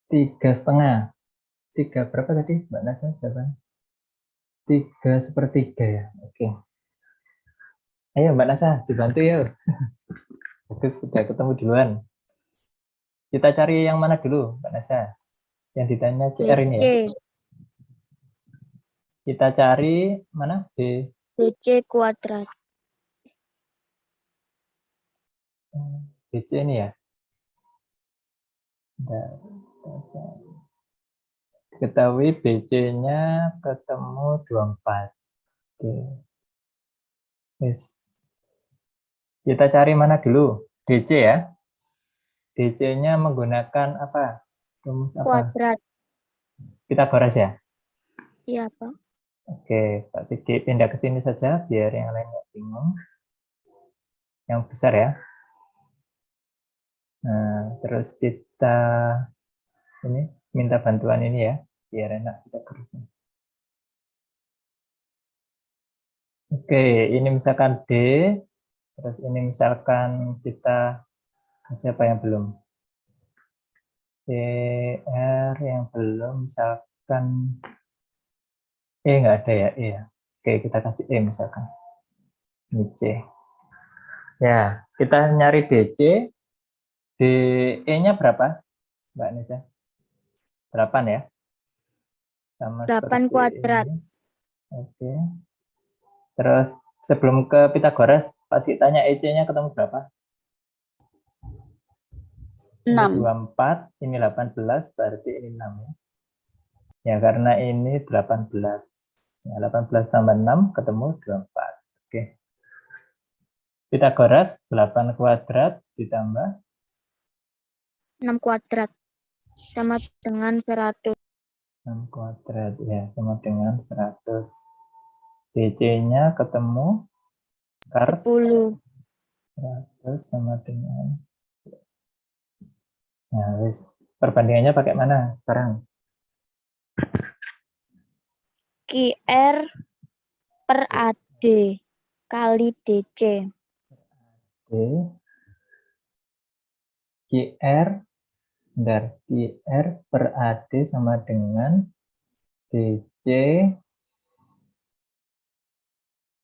3,5. 3 berapa tadi Mbak Nasa jawaban? 3/3 ya. Oke. Ayo Mbak Nasa dibantu ya. Bagus sudah ketemu duluan. Kita cari yang mana dulu Mbak Nasa? Yang ditanya CR ini ya. Kita cari mana? DC kuadrat. BC ini ya. Ketahui BC-nya ketemu 24. Oke. Yes. Kita cari mana dulu? DC ya. DC-nya menggunakan apa? Rumus apa? Kuadrat. Pitagoras ya? Iya, Pak. Oke, Pak Sigi pindah ke sini saja biar yang lain nggak bingung. Yang besar ya. Nah, terus kita ini minta bantuan ini ya, biar enak kita kerja. Oke, ini misalkan D, terus ini misalkan kita siapa yang belum? R yang belum, misalkan nggak ada ya, E ya. Oke, kita kasih E misalkan. Ini C. Ya, kita nyari DC, DE-nya berapa, Mbak Nisa? 8 ya? Sama 8 seperti kuadrat. ini. Oke. Terus sebelum ke Pitagoras, pasti tanya EC-nya ketemu berapa? 6. Ini 24, ini 18, berarti ini 6 ya. Ya, karena ini 18. Ya, 18 tambah 6 ketemu 24. Oke. Pitagoras 8 kuadrat ditambah 6 kuadrat. Sama dengan 100. 6 kuadrat ya, sama dengan 100. DC-nya ketemu 10. 100 sama dengan, nah, wis. Perbandingannya pakai mana sekarang? QR per AD kali DC. Oke. QR QR per AD sama dengan DC.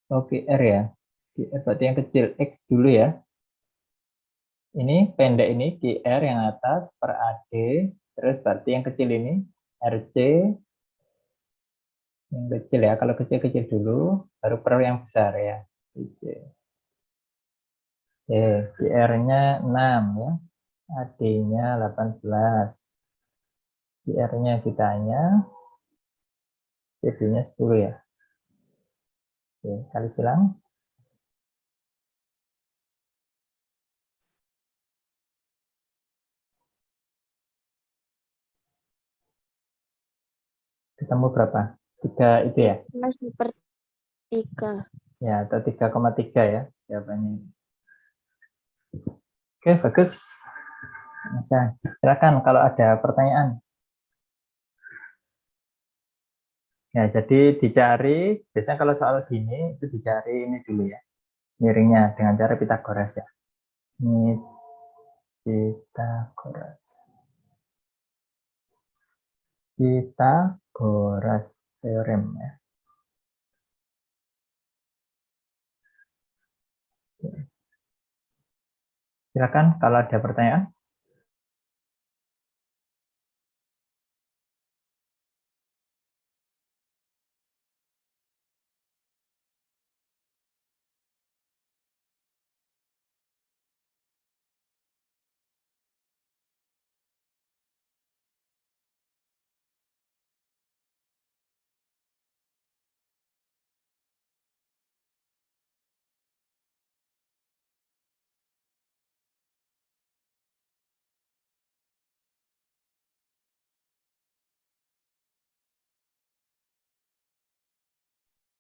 Oh, QR ya. QR berarti yang kecil, X dulu ya. Ini pendek ini QR yang atas per AD, terus berarti yang kecil ini RC. Yang kecil ya, kalau kecil-kecil dulu, baru per yang besar ya. DC. QR-nya 6 ya. AD-nya 18. QR-nya ditanya, CD-nya 10 ya. Oke, kali silang. Ketemu berapa? 3 itu ya? 3/3. Ya, atau 3,3 ya jawabannya. Oke, bagus. Bisa. Silakan kalau ada pertanyaan. Ya, jadi dicari, biasanya kalau soal gini, itu dicari ini dulu ya. Miringnya dengan cara Pitagoras ya. Ini Pitagoras. Pitagoras teorem ya. Silakan kalau ada pertanyaan.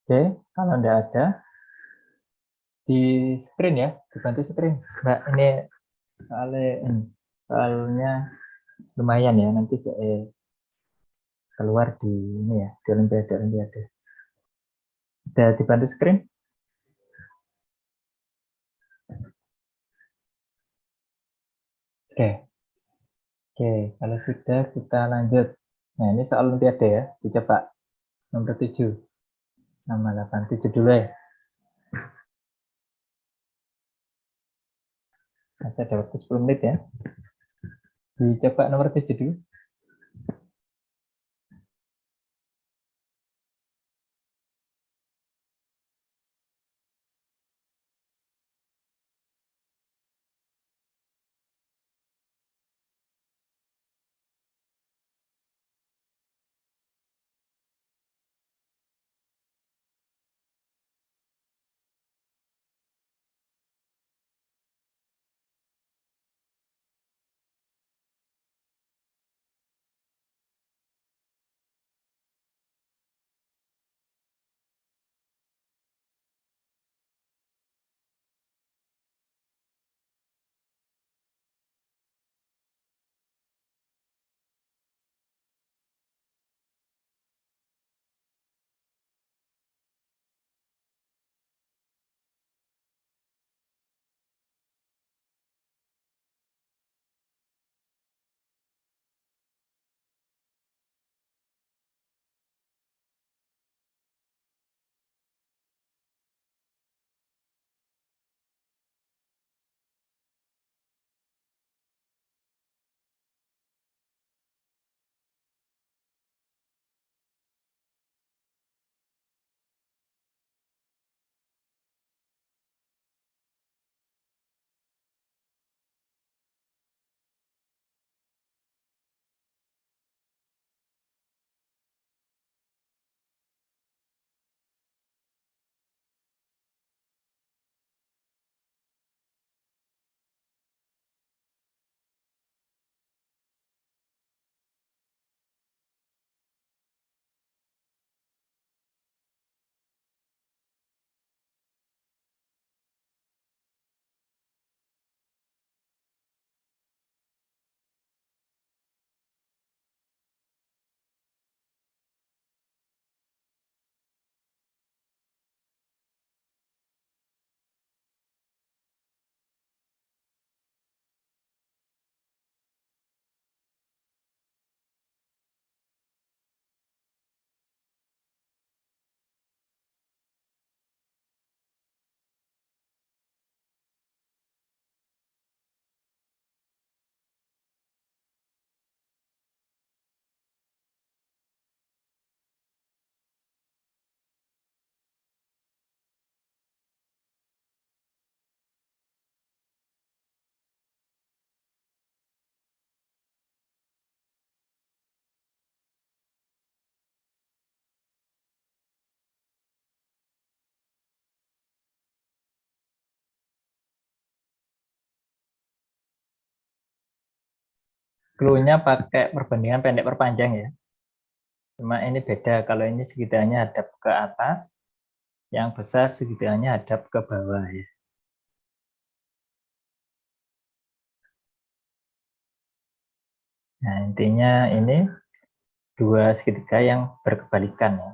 Oke, kalau tidak ada, di screen ya, dibantu screen. Mbak, ini soalnya lumayan ya, nanti keluar di ini ya, di Olimpiade. Sudah dibantu screen? Oke. Oke, kalau sudah kita lanjut. Nah, ini soal olimpiade ya. Dicoba. Nomor 7. Nama 8. 7 dulu ya. Masih ada waktu 10 menit ya. Dicoba nomor 7 dulu. Clue-nya pakai perbandingan pendek perpanjang ya. Cuma ini beda. Kalau ini segitiganya hadap ke atas, yang besar segitiganya hadap ke bawah ya. Nah, intinya ini dua segitiga yang berkebalikan ya.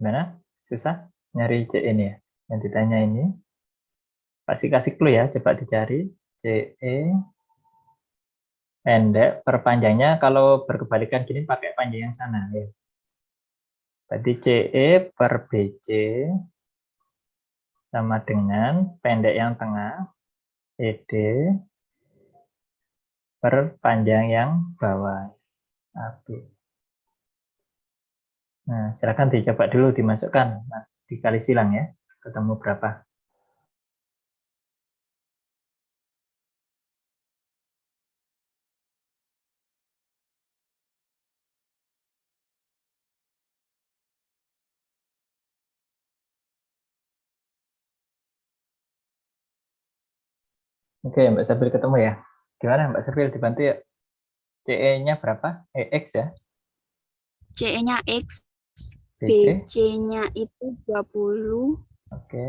Gimana? Susah nyari C ini ya? Yang ditanya ini. Pasti kasih clue ya, coba dicari. CE pendek, perpanjangnya kalau berkebalikan gini pakai panjang yang sana ya. Berarti CE per BC sama dengan pendek yang tengah ED per panjang yang bawah AB. Nah, silakan dicoba dulu dimasukkan. Nah, dikali silang ya, ketemu berapa. Oke, Mbak Sabil ketemu ya. Gimana Mbak Sabil, dibantu ya? CE-nya berapa? EX ya? CE-nya X, BC? BC-nya itu 20, Oke.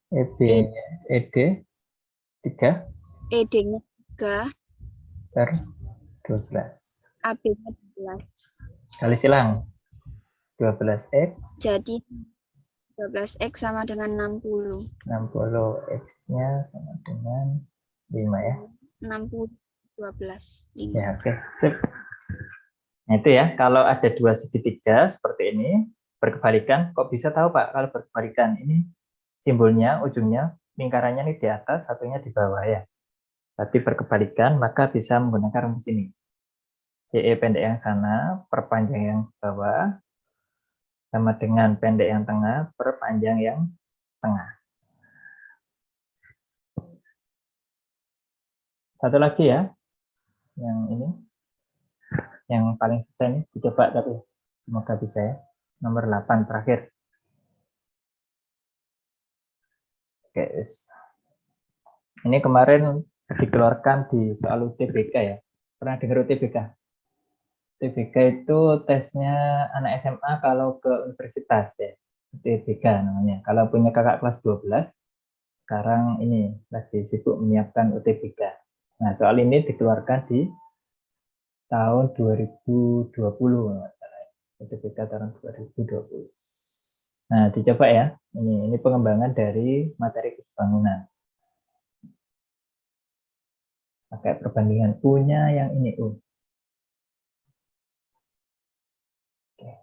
EB, E- ED 3. ED-nya 3, per 12. AB-nya 12. Kali silang 12x, Jadi 12X sama dengan 60. 60x-nya sama dengan 5 ya. 60, 12, 5. Ya, oke. Sip. Nah, itu ya, kalau ada dua segitiga seperti ini, berkebalikan, kok bisa tahu Pak kalau berkebalikan? Ini simbolnya, ujungnya, lingkarannya ini di atas, satunya di bawah ya. Tapi berkebalikan, maka bisa menggunakan rumus ini. DE pendek yang sana, per panjang yang bawah, sama dengan pendek yang tengah, per panjang yang tengah. Satu lagi ya, yang ini. Yang paling susah ini, dicoba tapi semoga bisa ya. Nomor 8 terakhir. Oke, ini kemarin dikeluarkan di soal UTBK ya. Pernah dengar UTBK? UTBK itu tesnya anak SMA kalau ke universitas ya. UTBK namanya. Kalau punya kakak kelas 12, sekarang ini lagi sibuk menyiapkan UTBK. Nah, soal ini dikeluarkan di tahun 2020 kalau nggak salah. UTBK tahun 2020. Nah, dicoba ya. Ini pengembangan dari materi kesebangunan. Pakai perbandingan U-nya yang ini U. Oke.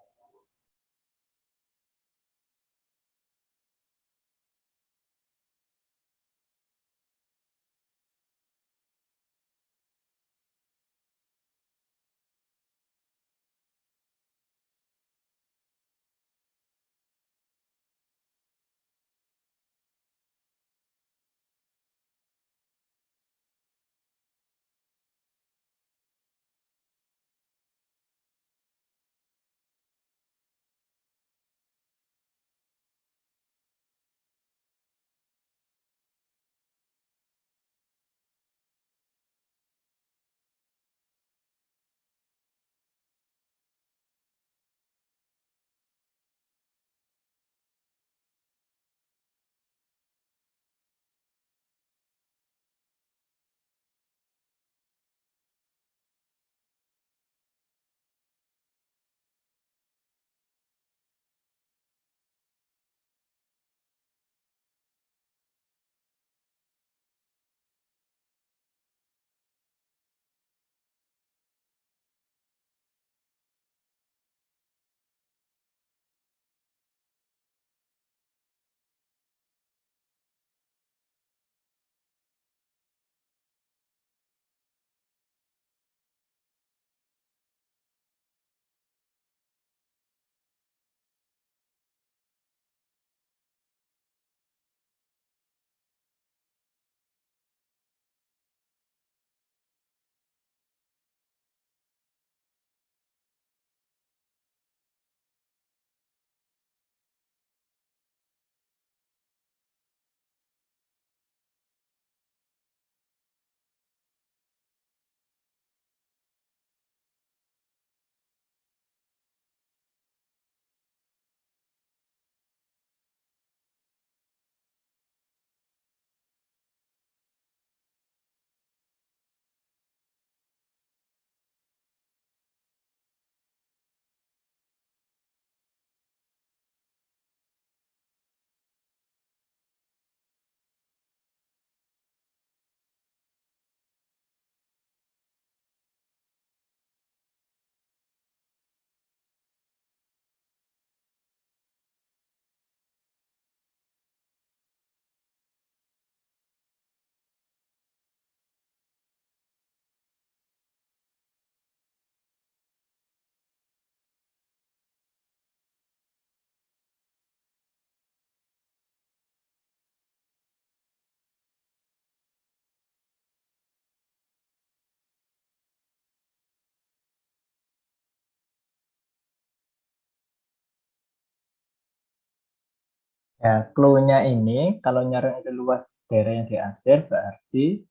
Ya, clue-nya ini kalau nyari luas daerah yang diarsir berarti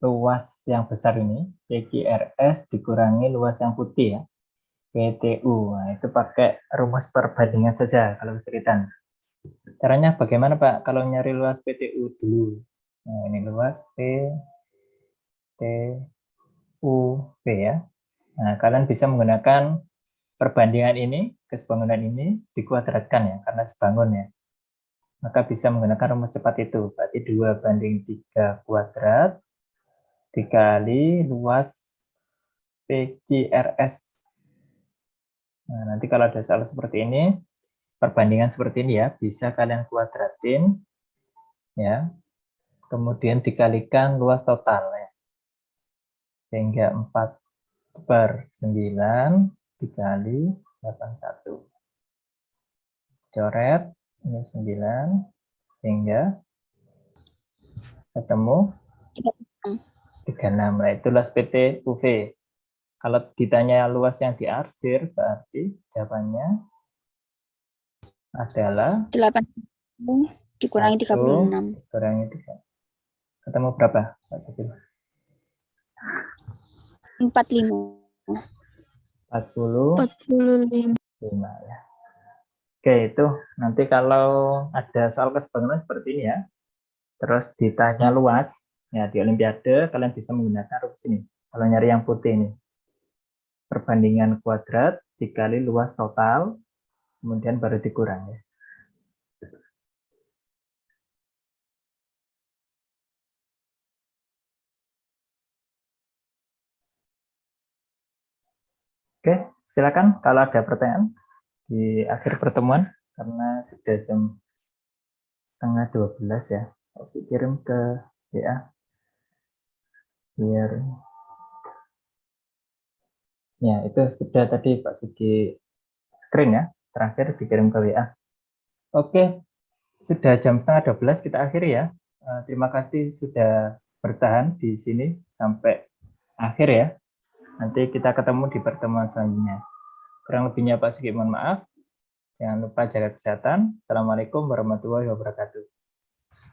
luas yang besar ini PQRS dikurangi luas yang putih ya PTU. Nah, itu pakai rumus perbandingan saja kalau kesulitan. Caranya bagaimana Pak kalau nyari luas PTU dulu? Nah, ini luas P TUV ya. Nah, kalian bisa menggunakan perbandingan ini, kesebangunan ini dikuadratkan ya, karena sebangun ya. Maka bisa menggunakan rumus cepat itu. Berarti 2/3 kuadrat dikali luas PQRS. Nah, nanti kalau ada soal seperti ini, perbandingan seperti ini ya, bisa kalian kuadratin ya. Kemudian dikalikan luas total ya. Sehingga 4/9 dikali 81. Coret ini 9 sehingga ketemu 36. Nah, itu luas PT UV. Kalau ditanya luas yang diarsir, berarti jawabannya adalah 80 dikurangi 36. Kurangi 3. Ketemu berapa, Pak Sakil? 45. 45 ya. Oke, itu nanti kalau ada soal kesebangunan seperti ini ya, terus ditanya luas, ya di Olimpiade kalian bisa menggunakan rumus ini. Kalau nyari yang putih ini, perbandingan kuadrat dikali luas total, kemudian baru dikurang ya. Oke, silakan kalau ada pertanyaan di akhir pertemuan, karena sudah jam 11:30 ya. Saya kirim ke WA biar ya itu sudah tadi Pak Sugi screen ya, terakhir dikirim ke WA. Oke, sudah jam 11:30 kita akhiri ya. Terima kasih sudah bertahan di sini sampai akhir ya. Nanti kita ketemu di pertemuan selanjutnya. Kurang lebihnya Pak Sugi mohon maaf. Jangan lupa jaga kesehatan. Assalamualaikum warahmatullahi wabarakatuh.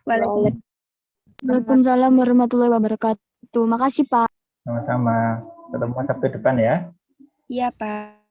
Waalaikumsalam warahmatullahi wabarakatuh. Makasih, Pak. Sama-sama. Ketemu Sabtu depan ya. Iya, Pak.